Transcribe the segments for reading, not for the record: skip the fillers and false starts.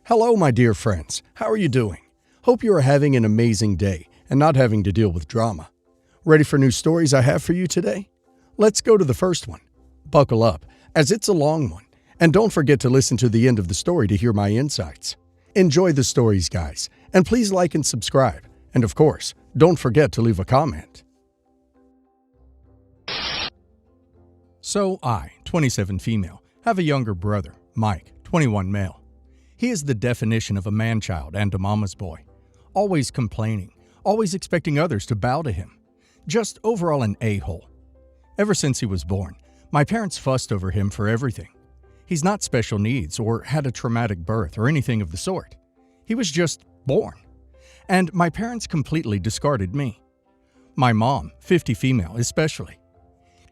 Hello, my dear friends. How are you doing? Hope you are having an amazing day and not having to deal with drama. Ready for new stories I have for you today? Let's go to the first one. Buckle up, as it's a long one, and don't forget to listen to the end of the story to hear my insights. Enjoy the stories, guys, and please like and subscribe. And of course, don't forget to leave a comment. So I, 27 female, have a younger brother, Mike, 21 male. He is the definition of a man-child and a mama's boy. Always complaining, always expecting others to bow to him. Just overall an a-hole. Ever since he was born, my parents fussed over him for everything. He's not special needs or had a traumatic birth or anything of the sort. He was just born. And my parents completely discarded me. My mom, 50 female especially.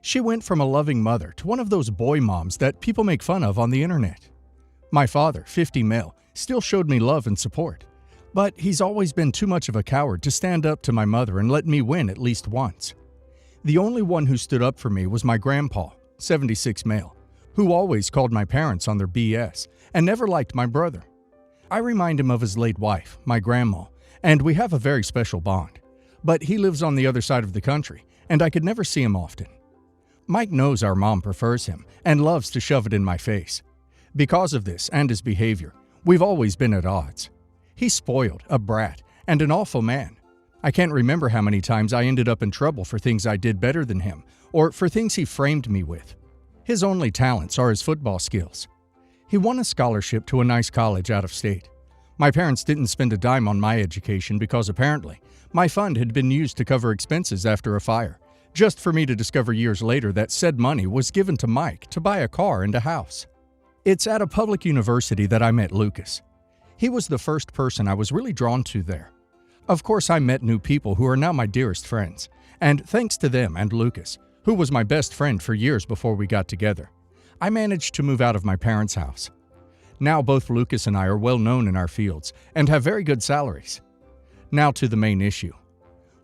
She went from a loving mother to one of those boy moms that people make fun of on the internet. My father, 50 male, still showed me love and support, but he's always been too much of a coward to stand up to my mother and let me win at least once. The only one who stood up for me was my grandpa, 76 male, who always called my parents on their BS and never liked my brother. I remind him of his late wife, my grandma, and we have a very special bond, but he lives on the other side of the country, and I could never see him often. Mike knows our mom prefers him and loves to shove it in my face. Because of this and his behavior, we've always been at odds. He's spoiled, a brat, and an awful man. I can't remember how many times I ended up in trouble for things I did better than him, or for things he framed me with. His only talents are his football skills. He won a scholarship to a nice college out of state. My parents didn't spend a dime on my education because apparently my fund had been used to cover expenses after a fire, just for me to discover years later that said money was given to Mike to buy a car and a house. It's at a public university that I met Lucas. He was the first person I was really drawn to there. Of course, I met new people who are now my dearest friends, and thanks to them and Lucas, who was my best friend for years before we got together, I managed to move out of my parents' house. Now both Lucas and I are well known in our fields and have very good salaries. Now to the main issue.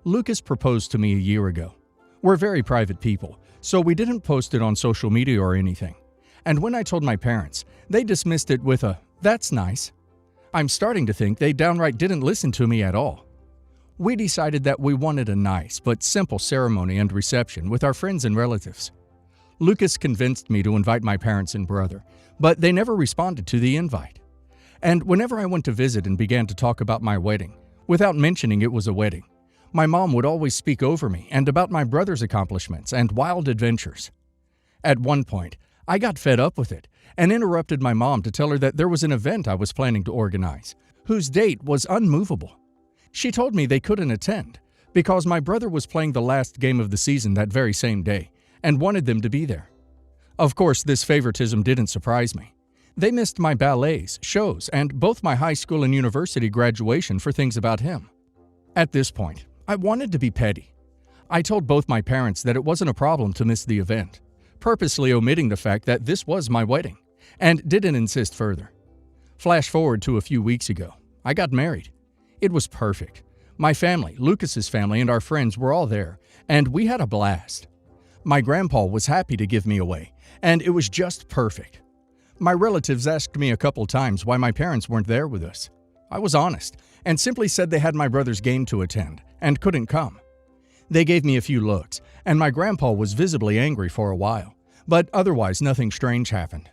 Lucas proposed to me a year ago. We're very private people, so we didn't post it on social media or anything. And when I told my parents, they dismissed it with a, "That's nice." I'm starting to think they downright didn't listen to me at all. We decided that we wanted a nice but simple ceremony and reception with our friends and relatives. Lucas convinced me to invite my parents and brother, but they never responded to the invite. And whenever I went to visit and began to talk about my wedding, without mentioning it was a wedding, my mom would always speak over me and about my brother's accomplishments and wild adventures. At one point, I got fed up with it and interrupted my mom to tell her that there was an event I was planning to organize, whose date was unmovable. She told me they couldn't attend because my brother was playing the last game of the season that very same day and wanted them to be there. Of course, this favoritism didn't surprise me. They missed my ballets, shows, and both my high school and university graduation for things about him. At this point, I wanted to be petty. I told both my parents that it wasn't a problem to miss the event, purposely omitting the fact that this was my wedding, and didn't insist further. Flash forward to a few weeks ago. I got married. It was perfect. My family, Lucas's family, and our friends were all there, and we had a blast. My grandpa was happy to give me away, and it was just perfect. My relatives asked me a couple times why my parents weren't there with us. I was honest, and simply said they had my brother's game to attend, and couldn't come. They gave me a few looks, and my grandpa was visibly angry for a while, but otherwise nothing strange happened.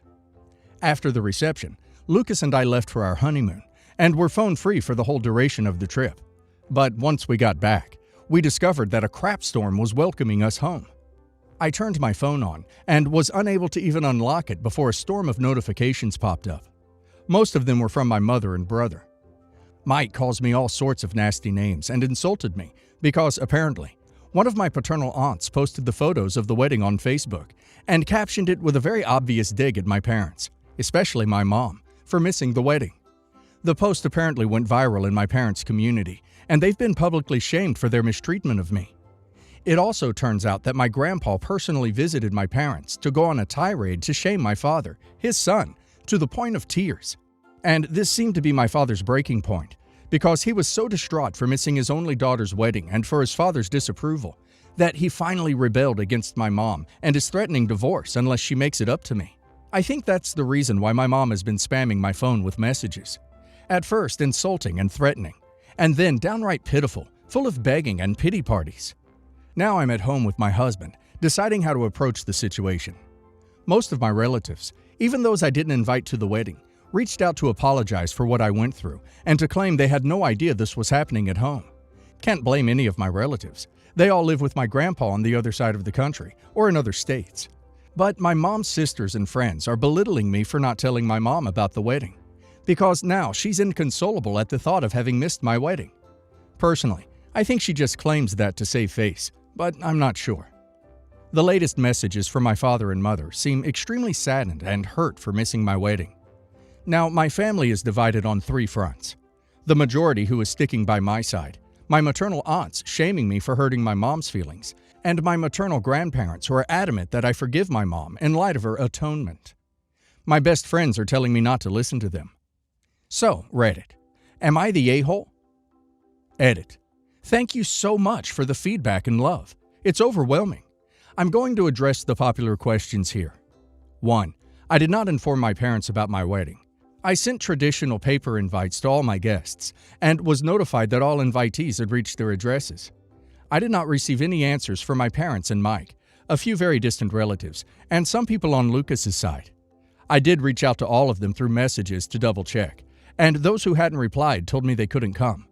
After the reception, Lucas and I left for our honeymoon, and were phone-free for the whole duration of the trip. But once we got back, we discovered that a crap storm was welcoming us home. I turned my phone on, and was unable to even unlock it before a storm of notifications popped up. Most of them were from my mother and brother. Mike calls me all sorts of nasty names and insulted me because, apparently, one of my paternal aunts posted the photos of the wedding on Facebook and captioned it with a very obvious dig at my parents, especially my mom, for missing the wedding. The post apparently went viral in my parents' community, and they've been publicly shamed for their mistreatment of me. It also turns out that my grandpa personally visited my parents to go on a tirade to shame my father, his son, to the point of tears. And this seemed to be my father's breaking point, because he was so distraught for missing his only daughter's wedding and for his father's disapproval, that he finally rebelled against my mom and is threatening divorce unless she makes it up to me. I think that's the reason why my mom has been spamming my phone with messages. At first insulting and threatening, and then downright pitiful, full of begging and pity parties. Now I'm at home with my husband, deciding how to approach the situation. Most of my relatives, even those I didn't invite to the wedding, reached out to apologize for what I went through and to claim they had no idea this was happening at home. Can't blame any of my relatives. They all live with my grandpa on the other side of the country or in other states. But my mom's sisters and friends are belittling me for not telling my mom about the wedding, because now she's inconsolable at the thought of having missed my wedding. Personally, I think she just claims that to save face, but I'm not sure. The latest messages from my father and mother seem extremely saddened and hurt for missing my wedding. Now, my family is divided on 3 fronts. The majority who is sticking by my side, my maternal aunts shaming me for hurting my mom's feelings, and my maternal grandparents who are adamant that I forgive my mom in light of her atonement. My best friends are telling me not to listen to them. So, Reddit, am I the a-hole? Edit. Thank you so much for the feedback and love. It's overwhelming. I'm going to address the popular questions here. 1. I did not inform my parents about my wedding. I sent traditional paper invites to all my guests and was notified that all invitees had reached their addresses. I did not receive any answers from my parents and Mike, a few very distant relatives, and some people on Lucas's side. I did reach out to all of them through messages to double check, and those who hadn't replied told me they couldn't come.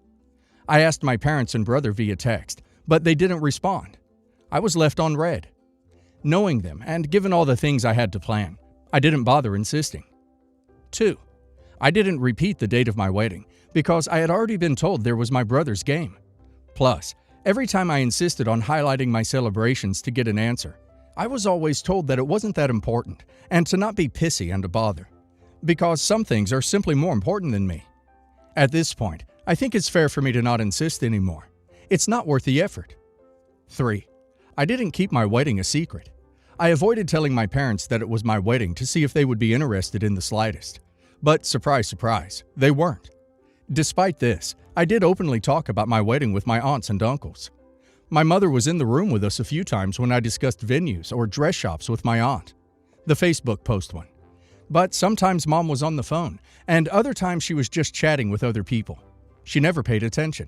I asked my parents and brother via text, but they didn't respond. I was left on red. Knowing them, and given all the things I had to plan, I didn't bother insisting. 2. I didn't repeat the date of my wedding because I had already been told there was my brother's game. Plus, every time I insisted on highlighting my celebrations to get an answer, I was always told that it wasn't that important and to not be pissy and a bother, because some things are simply more important than me. At this point, I think it's fair for me to not insist anymore. It's not worth the effort. 3. I didn't keep my wedding a secret. I avoided telling my parents that it was my wedding to see if they would be interested in the slightest. But surprise, surprise, they weren't. Despite this, I did openly talk about my wedding with my aunts and uncles. My mother was in the room with us a few times when I discussed venues or dress shops with my aunt. The Facebook post one. But sometimes Mom was on the phone, and other times she was just chatting with other people. She never paid attention.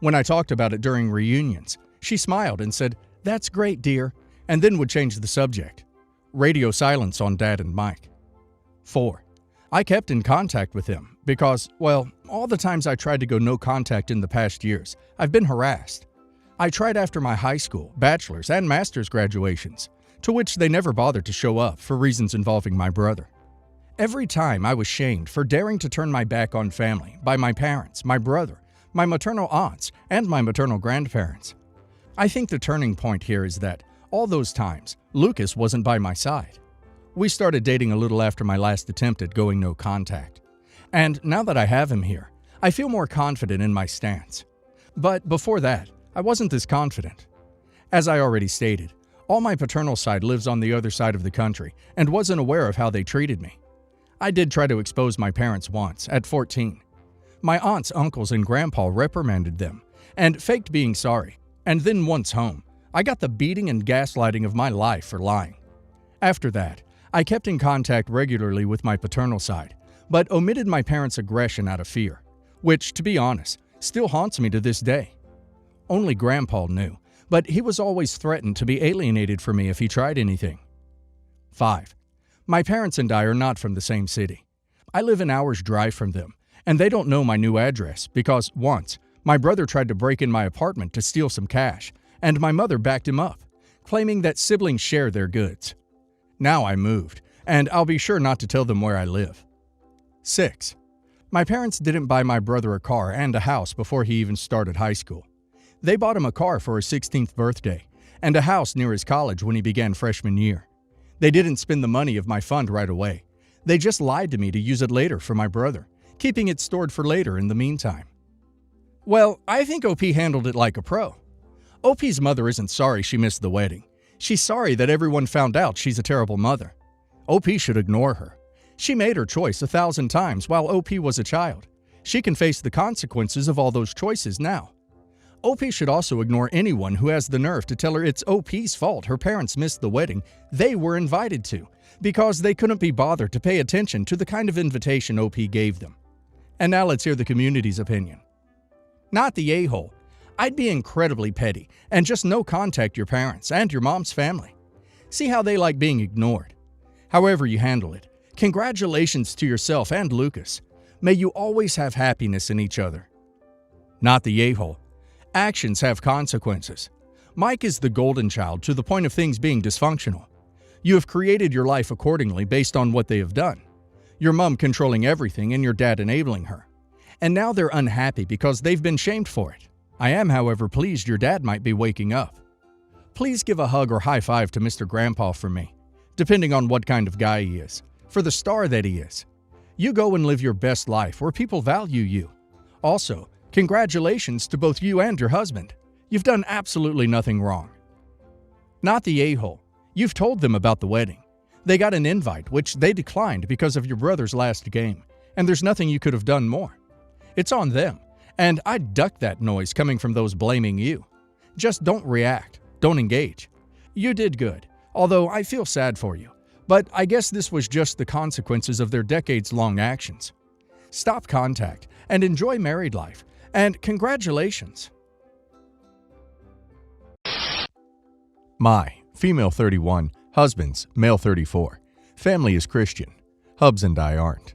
When I talked about it during reunions, she smiled and said, "That's great, dear," and then would change the subject. Radio silence on Dad and Mike. 4. I kept in contact with him because, well, all the times I tried to go no contact in the past years, I've been harassed. I tried after my high school, bachelor's, and master's graduations, to which they never bothered to show up for reasons involving my brother. Every time I was shamed for daring to turn my back on family by my parents, my brother, my maternal aunts, and my maternal grandparents. I think the turning point here is that, all those times, Lucas wasn't by my side. We started dating a little after my last attempt at going no contact. And now that I have him here, I feel more confident in my stance. But before that, I wasn't this confident. As I already stated, all my paternal side lives on the other side of the country and wasn't aware of how they treated me. I did try to expose my parents once, at 14. My aunts, uncles, and grandpa reprimanded them and faked being sorry. And then once home, I got the beating and gaslighting of my life for lying. After that, I kept in contact regularly with my paternal side, but omitted my parents' aggression out of fear, which, to be honest, still haunts me to this day. Only Grandpa knew, but he was always threatened to be alienated from me if he tried anything. 5. My parents and I are not from the same city. I live an hour's drive from them, and they don't know my new address because once, my brother tried to break in my apartment to steal some cash, and my mother backed him up, claiming that siblings share their goods. Now I moved, and I'll be sure not to tell them where I live. 6. My parents didn't buy my brother a car and a house before he even started high school. They bought him a car for his 16th birthday, and a house near his college when he began freshman year. They didn't spend the money of my fund right away. They just lied to me to use it later for my brother, keeping it stored for later in the meantime. Well, I think OP handled it like a pro. OP's mother isn't sorry she missed the wedding. She's sorry that everyone found out she's a terrible mother. OP should ignore her. She made her choice 1,000 times while OP was a child. She can face the consequences of all those choices now. OP should also ignore anyone who has the nerve to tell her it's OP's fault her parents missed the wedding they were invited to because they couldn't be bothered to pay attention to the kind of invitation OP gave them. And now let's hear the community's opinion. Not the a-hole. I'd be incredibly petty and just no contact your parents and your mom's family. See how they like being ignored. However you handle it, congratulations to yourself and Lucas. May you always have happiness in each other. Not the a-hole. Actions have consequences. Mike is the golden child to the point of things being dysfunctional. You have created your life accordingly based on what they have done. Your mom controlling everything and your dad enabling her. And now they're unhappy because they've been shamed for it. I am, however, pleased your dad might be waking up. Please give a hug or high five to Mr. Grandpa for me, depending on what kind of guy he is, for the star that he is. You go and live your best life where people value you. Also, congratulations to both you and your husband. You've done absolutely nothing wrong. Not the a-hole. You've told them about the wedding. They got an invite, which they declined because of your brother's last game, and there's nothing you could have done more. It's on them, and I'd duck that noise coming from those blaming you. Just don't react. Don't engage. You did good, although I feel sad for you. But I guess this was just the consequences of their decades-long actions. Stop contact and enjoy married life, and congratulations. My, female 31, husband's, male 34. Family is Christian. Hubs and I aren't.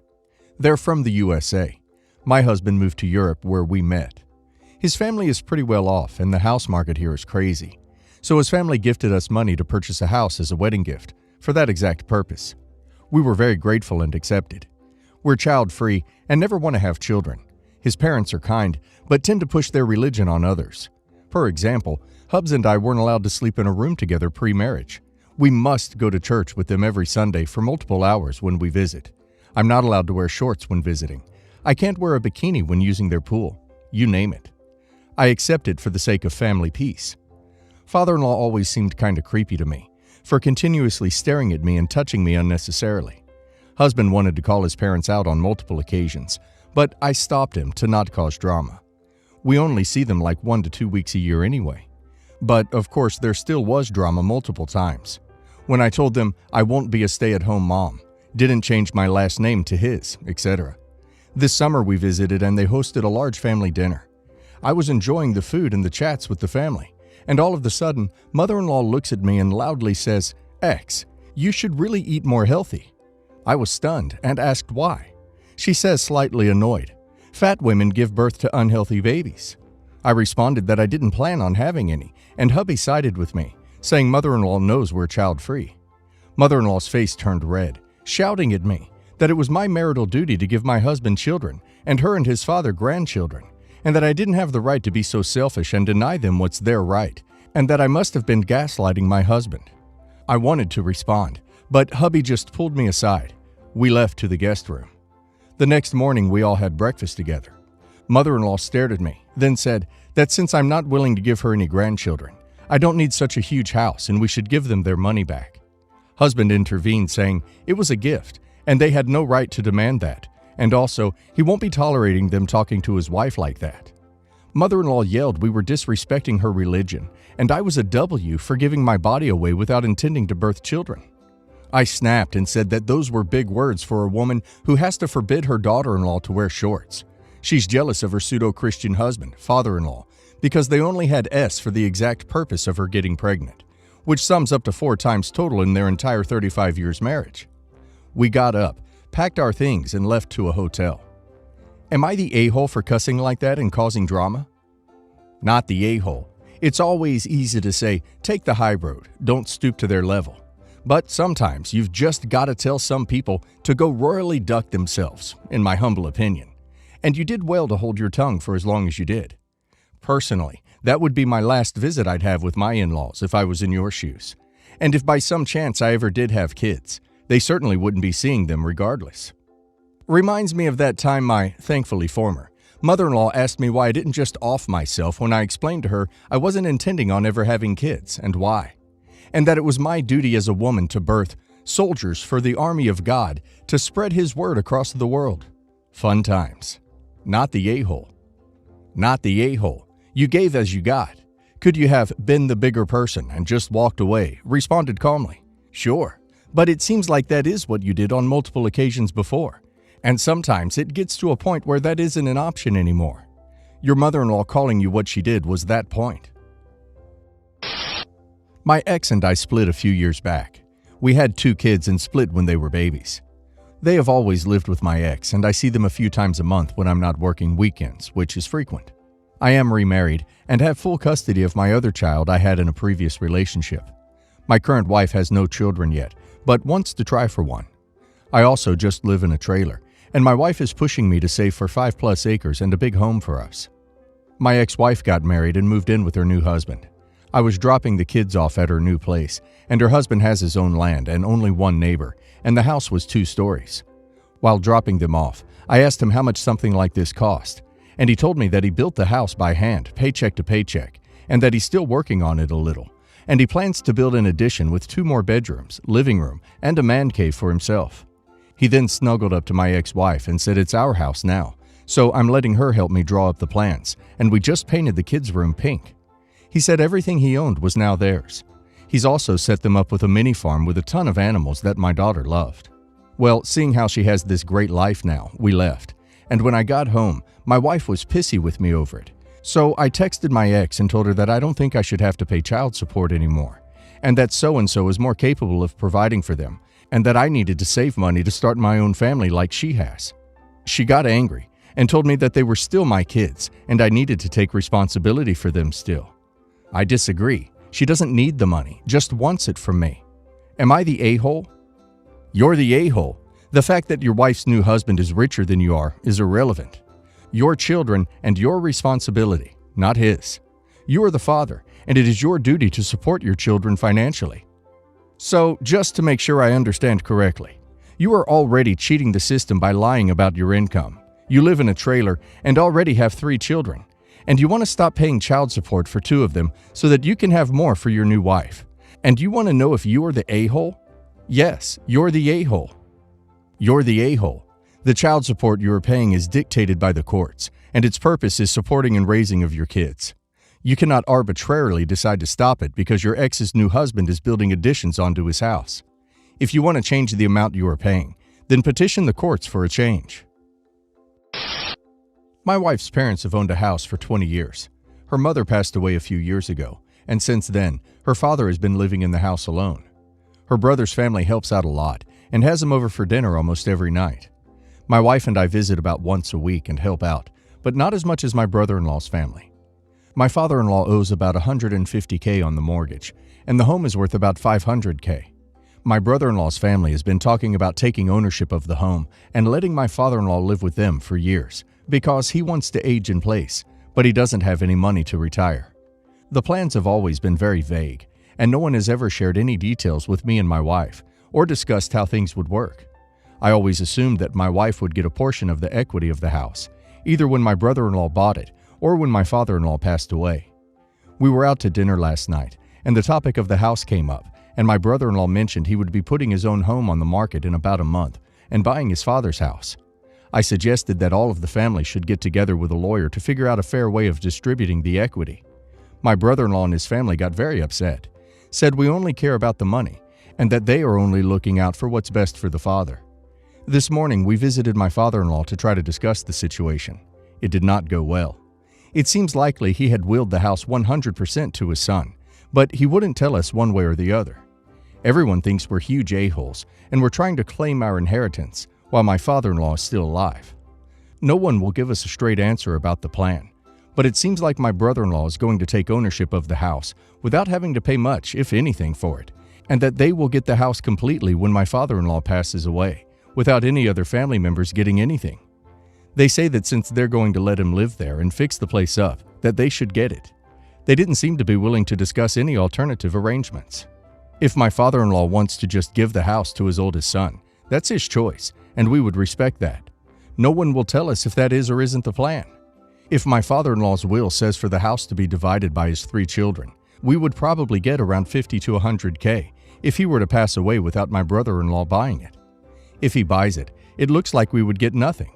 They're from the USA. My husband moved to Europe where we met. His family is pretty well off and the house market here is crazy. So his family gifted us money to purchase a house as a wedding gift for that exact purpose. We were very grateful and accepted. We're child-free and never want to have children. His parents are kind, but tend to push their religion on others. For example, Hubs and I weren't allowed to sleep in a room together pre-marriage. We must go to church with them every Sunday for multiple hours when we visit. I'm not allowed to wear shorts when visiting. I can't wear a bikini when using their pool. You name it. I accept it for the sake of family peace. Father-in-law always seemed kind of creepy to me, for continuously staring at me and touching me unnecessarily. Husband wanted to call his parents out on multiple occasions, but I stopped him to not cause drama. We only see them like 1 to 2 weeks a year anyway. But, of course, there still was drama multiple times. When I told them I won't be a stay-at-home mom, didn't change my last name to his, etc. This summer we visited and they hosted a large family dinner. I was enjoying the food and the chats with the family, and all of a sudden, mother-in-law looks at me and loudly says, "X, you should really eat more healthy." I was stunned and asked why. She says, slightly annoyed, "Fat women give birth to unhealthy babies." I responded that I didn't plan on having any, and hubby sided with me, saying mother-in-law knows we're child-free. Mother-in-law's face turned red, shouting at me that it was my marital duty to give my husband children and her and his father grandchildren, and that I didn't have the right to be so selfish and deny them what's their right, and that I must have been gaslighting my husband. I wanted to respond, but hubby just pulled me aside. We left to the guest room. The next morning we all had breakfast together. Mother-in-law stared at me, then said that since I'm not willing to give her any grandchildren, I don't need such a huge house and we should give them their money back. Husband intervened, saying it was a gift and they had no right to demand that, and also he won't be tolerating them talking to his wife like that. Mother-in-law yelled we were disrespecting her religion and I was a W for giving my body away without intending to birth children. I snapped and said that those were big words for a woman who has to forbid her daughter-in-law to wear shorts. She's jealous of her pseudo-Christian husband, father-in-law, because they only had S for the exact purpose of her getting pregnant, which sums up to 4 times total in their entire 35 years marriage. We got up, packed our things, and left to a hotel. Am I the a-hole for cussing like that and causing drama? Not the a-hole. It's always easy to say, take the high road, don't stoop to their level. But sometimes you've just got to tell some people to go royally duck themselves, in my humble opinion. And you did well to hold your tongue for as long as you did. Personally, that would be my last visit I'd have with my in-laws if I was in your shoes. And if by some chance I ever did have kids, they certainly wouldn't be seeing them regardless. Reminds me of that time my, thankfully former, mother-in-law asked me why I didn't just off myself when I explained to her I wasn't intending on ever having kids and why. And that it was my duty as a woman to birth soldiers for the army of God to spread His word across the world. Fun times. Not the a-hole. Not the a-hole. You gave as you got. Could you have been the bigger person and just walked away, responded calmly? Sure, but it seems like that is what you did on multiple occasions before. And sometimes it gets to a point where that isn't an option anymore. Your mother-in-law calling you what she did was that point. My ex and I split a few years back. We had 2 kids and split when they were babies. They have always lived with my ex, and I see them a few times a month when I'm not working weekends, which is frequent. I am remarried and have full custody of my other child I had in a previous relationship. My current wife has no children yet, but wants to try for one. I also just live in a trailer, and my wife is pushing me to save for 5+ acres and a big home for us. My ex-wife got married and moved in with her new husband. I was dropping the kids off at her new place, and her husband has his own land and only one neighbor, and the house was 2 stories. While dropping them off, I asked him how much something like this cost, and he told me that he built the house by hand, paycheck to paycheck, and that he's still working on it a little, and he plans to build an addition with 2 more bedrooms, living room, and a man cave for himself. He then snuggled up to my ex-wife and said it's our house now, so I'm letting her help me draw up the plans, and we just painted the kids' room pink. He said everything he owned was now theirs. He's also set them up with a mini farm with a ton of animals that my daughter loved. Well, seeing how she has this great life now, we left, and when I got home, my wife was pissy with me over it. So I texted my ex and told her that I don't think I should have to pay child support anymore, and that so-and-so is more capable of providing for them, and that I needed to save money to start my own family like she has. She got angry and told me that they were still my kids, and I needed to take responsibility for them still. I disagree. She doesn't need the money, just wants it from me. Am I the a-hole? You're the a-hole. The fact that your wife's new husband is richer than you are is irrelevant. Your children and your responsibility, not his. You are the father, and it is your duty to support your children financially. So, just to make sure I understand correctly, you are already cheating the system by lying about your income. You live in a trailer and already have 3 children, and you want to stop paying child support for 2 of them so that you can have more for your new wife. And you want to know if you are the a-hole? Yes, you're the a-hole. You're the a-hole. The child support you are paying is dictated by the courts, and its purpose is supporting and raising of your kids. You cannot arbitrarily decide to stop it because your ex's new husband is building additions onto his house. If you want to change the amount you are paying, then petition the courts for a change. My wife's parents have owned a house for 20 years. Her mother passed away a few years ago, and since then, her father has been living in the house alone. Her brother's family helps out a lot and has him over for dinner almost every night. My wife and I visit about once a week and help out, but not as much as my brother-in-law's family. My father-in-law owes about $150K on the mortgage, and the home is worth about $500K. My brother-in-law's family has been talking about taking ownership of the home and letting my father-in-law live with them for years because he wants to age in place, but he doesn't have any money to retire. The plans have always been very vague, and no one has ever shared any details with me and my wife or discussed how things would work. I always assumed that my wife would get a portion of the equity of the house, either when my brother-in-law bought it or when my father-in-law passed away. We were out to dinner last night, and the topic of the house came up, and my brother-in-law mentioned he would be putting his own home on the market in about a month and buying his father's house. I suggested that all of the family should get together with a lawyer to figure out a fair way of distributing the equity. My brother-in-law and his family got very upset, said we only care about the money, and that they are only looking out for what's best for the father. This morning, we visited my father-in-law to try to discuss the situation. It did not go well. It seems likely he had willed the house 100% to his son, but he wouldn't tell us one way or the other. Everyone thinks we're huge a-holes, and we're trying to claim our inheritance while my father-in-law is still alive. No one will give us a straight answer about the plan, but it seems like my brother-in-law is going to take ownership of the house without having to pay much, if anything, for it, and that they will get the house completely when my father-in-law passes away, without any other family members getting anything. They say that since they're going to let him live there and fix the place up, that they should get it. They didn't seem to be willing to discuss any alternative arrangements. If my father-in-law wants to just give the house to his oldest son, that's his choice, and we would respect that. No one will tell us if that is or isn't the plan. If my father-in-law's will says for the house to be divided by his 3 children, we would probably get around $50 to $100K if he were to pass away without my brother-in-law buying it. If he buys it, it looks like we would get nothing.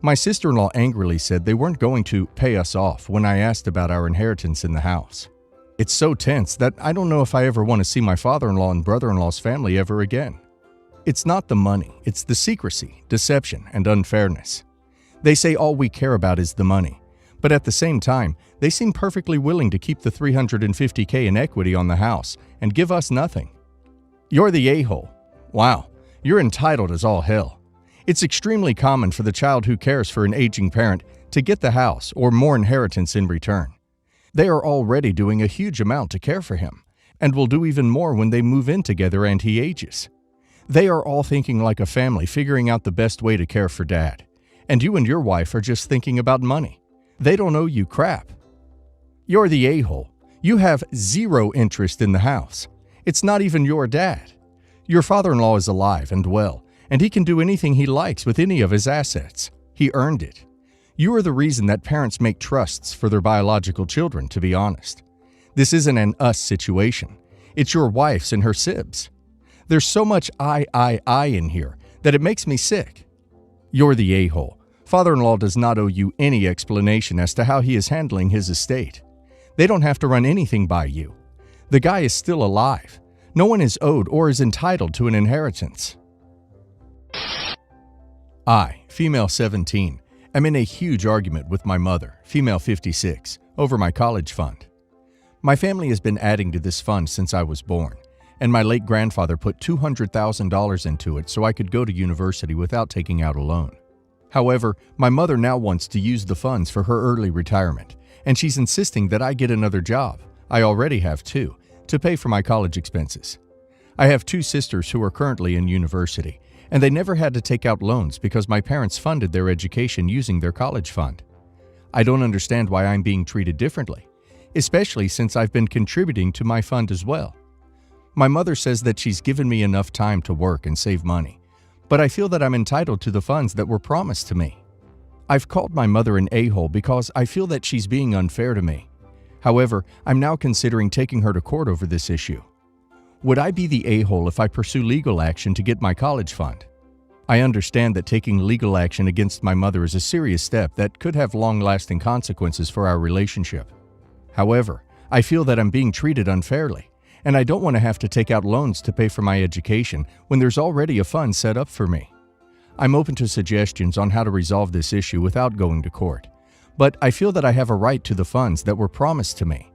My sister-in-law angrily said they weren't going to pay us off when I asked about our inheritance in the house. It's so tense that I don't know if I ever want to see my father-in-law and brother-in-law's family ever again. It's not the money, it's the secrecy, deception, and unfairness. They say all we care about is the money, but at the same time, they seem perfectly willing to keep the $350K in equity on the house and give us nothing. You're the a-hole. Wow, you're entitled as all hell. It's extremely common for the child who cares for an aging parent to get the house or more inheritance in return. They are already doing a huge amount to care for him, and will do even more when they move in together and he ages. They are all thinking like a family, figuring out the best way to care for Dad. And you and your wife are just thinking about money. They don't owe you crap. You're the a-hole. You have zero interest in the house. It's not even your dad. Your father-in-law is alive and well, and he can do anything he likes with any of his assets. He earned it. You are the reason that parents make trusts for their biological children, to be honest. This isn't an us situation. It's your wife's and her sibs. There's so much I in here that it makes me sick. You're the a-hole. Father-in-law does not owe you any explanation as to how he is handling his estate. They don't have to run anything by you. The guy is still alive. No one is owed or is entitled to an inheritance. I, female 17, am in a huge argument with my mother, female 56, over my college fund. My family has been adding to this fund since I was born, and my late grandfather put $200,000 into it so I could go to university without taking out a loan. However, my mother now wants to use the funds for her early retirement, and she's insisting that I get another job, I already have two, to pay for my college expenses. I have two sisters who are currently in university, and they never had to take out loans because my parents funded their education using their college fund. I don't understand why I'm being treated differently, especially since I've been contributing to my fund as well. My mother says that she's given me enough time to work and save money, but I feel that I'm entitled to the funds that were promised to me. I've called my mother an a-hole because I feel that she's being unfair to me. However, I'm now considering taking her to court over this issue. Would I be the a-hole if I pursue legal action to get my college fund? I understand that taking legal action against my mother is a serious step that could have long-lasting consequences for our relationship. However, I feel that I'm being treated unfairly, and I don't want to have to take out loans to pay for my education when there's already a fund set up for me. I'm open to suggestions on how to resolve this issue without going to court, but I feel that I have a right to the funds that were promised to me.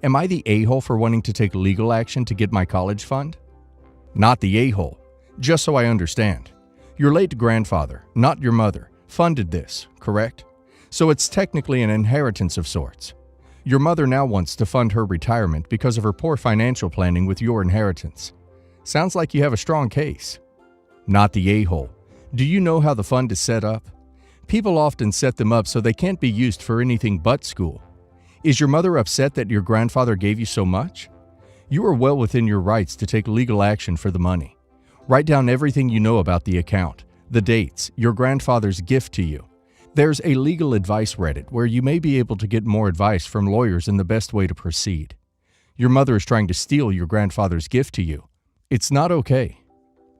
Am I the a-hole for wanting to take legal action to get my college fund? Not the a-hole. Just so I understand. Your late grandfather, not your mother, funded this, correct? So it's technically an inheritance of sorts. Your mother now wants to fund her retirement because of her poor financial planning with your inheritance. Sounds like you have a strong case. Not the a-hole. Do you know how the fund is set up? People often set them up so they can't be used for anything but school. Is your mother upset that your grandfather gave you so much? You are well within your rights to take legal action for the money. Write down everything you know about the account, the dates, your grandfather's gift to you. There's a legal advice Reddit where you may be able to get more advice from lawyers in the best way to proceed. Your mother is trying to steal your grandfather's gift to you. It's not okay.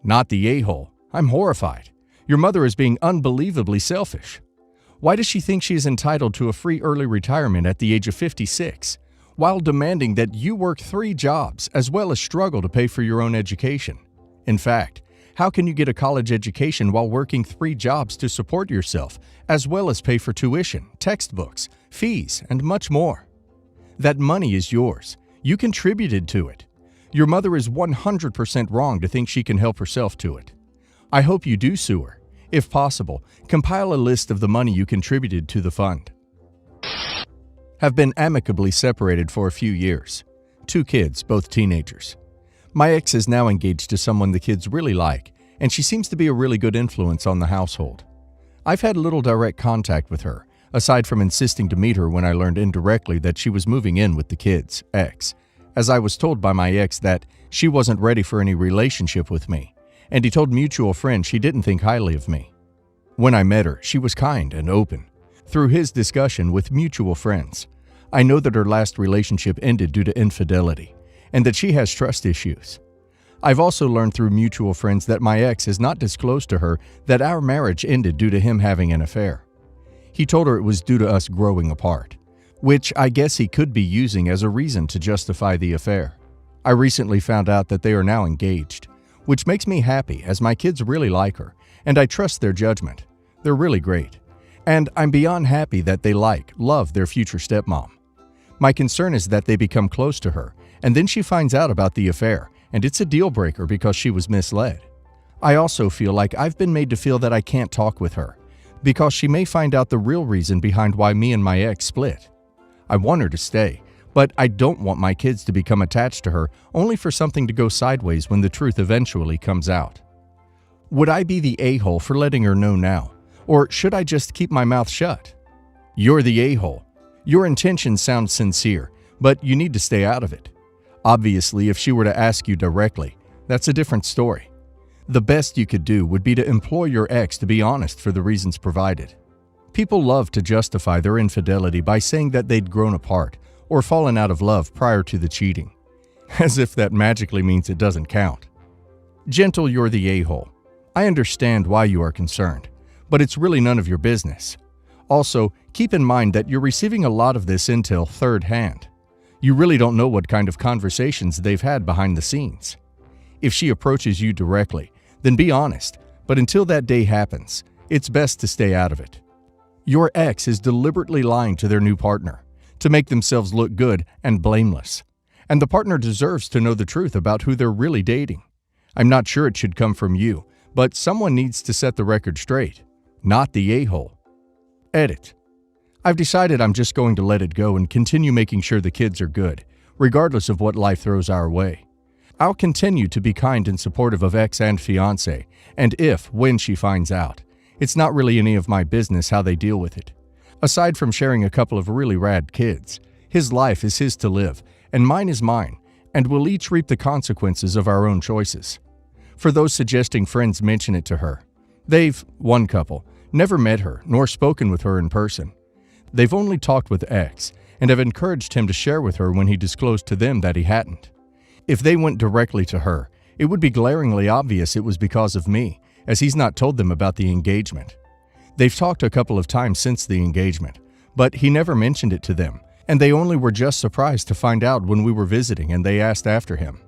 Not the a-hole. I'm horrified. Your mother is being unbelievably selfish. Why does she think she is entitled to a free early retirement at the age of 56, while demanding that you work 3 jobs as well as struggle to pay for your own education? In fact, how can you get a college education while working 3 jobs to support yourself, as well as pay for tuition, textbooks, fees, and much more? That money is yours. You contributed to it. Your mother is 100% wrong to think she can help herself to it. I hope you do sue her. If possible, compile a list of the money you contributed to the fund. Have been amicably separated for a few years. 2 kids, both teenagers. My ex is now engaged to someone the kids really like, and she seems to be a really good influence on the household. I've had little direct contact with her, aside from insisting to meet her when I learned indirectly that she was moving in with the kids, ex, as I was told by my ex that she wasn't ready for any relationship with me, and he told mutual friends she didn't think highly of me. When I met her, she was kind and open. Through his discussion with mutual friends, I know that her last relationship ended due to infidelity, and that she has trust issues. I've also learned through mutual friends that my ex has not disclosed to her that our marriage ended due to him having an affair. He told her it was due to us growing apart, which I guess he could be using as a reason to justify the affair. I recently found out that they are now engaged, which makes me happy as my kids really like her, and I trust their judgment. They're really great. And I'm beyond happy that they love their future stepmom. My concern is that they become close to her, and then she finds out about the affair, and it's a deal breaker because she was misled. I also feel like I've been made to feel that I can't talk with her, because she may find out the real reason behind why me and my ex split. I want her to stay, but I don't want my kids to become attached to her only for something to go sideways when the truth eventually comes out. Would I be the a-hole for letting her know now, or should I just keep my mouth shut? You're the a-hole. Your intentions sound sincere, but you need to stay out of it. Obviously, if she were to ask you directly, that's a different story. The best you could do would be to implore your ex to be honest for the reasons provided. People love to justify their infidelity by saying that they'd grown apart or fallen out of love prior to the cheating, as if that magically means it doesn't count. Gentle, you're the a-hole. I understand why you are concerned, but it's really none of your business. Also, keep in mind that you're receiving a lot of this intel third hand. You really don't know what kind of conversations they've had behind the scenes. If she approaches you directly, then be honest, but until that day happens, it's best to stay out of it. Your ex is deliberately lying to their new partner to make themselves look good and blameless, and the partner deserves to know the truth about who they're really dating. I'm not sure it should come from you, but someone needs to set the record straight, not the a-hole. Edit. I've decided I'm just going to let it go and continue making sure the kids are good, regardless of what life throws our way. I'll continue to be kind and supportive of ex and fiancé, and when she finds out, it's not really any of my business how they deal with it. Aside from sharing a couple of really rad kids, his life is his to live, and mine is mine, and we'll each reap the consequences of our own choices. For those suggesting friends mention it to her, one couple, never met her nor spoken with her in person. They've only talked with ex, and have encouraged him to share with her when he disclosed to them that he hadn't. If they went directly to her, it would be glaringly obvious it was because of me, as he's not told them about the engagement. They've talked a couple of times since the engagement, but he never mentioned it to them, and they only were just surprised to find out when we were visiting and they asked after him.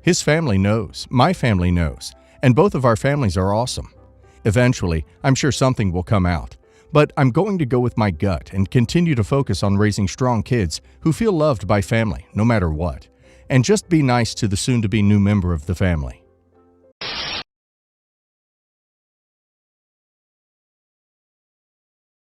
His family knows, my family knows, and both of our families are awesome. Eventually, I'm sure something will come out, but I'm going to go with my gut and continue to focus on raising strong kids who feel loved by family no matter what, and just be nice to the soon-to-be new member of the family.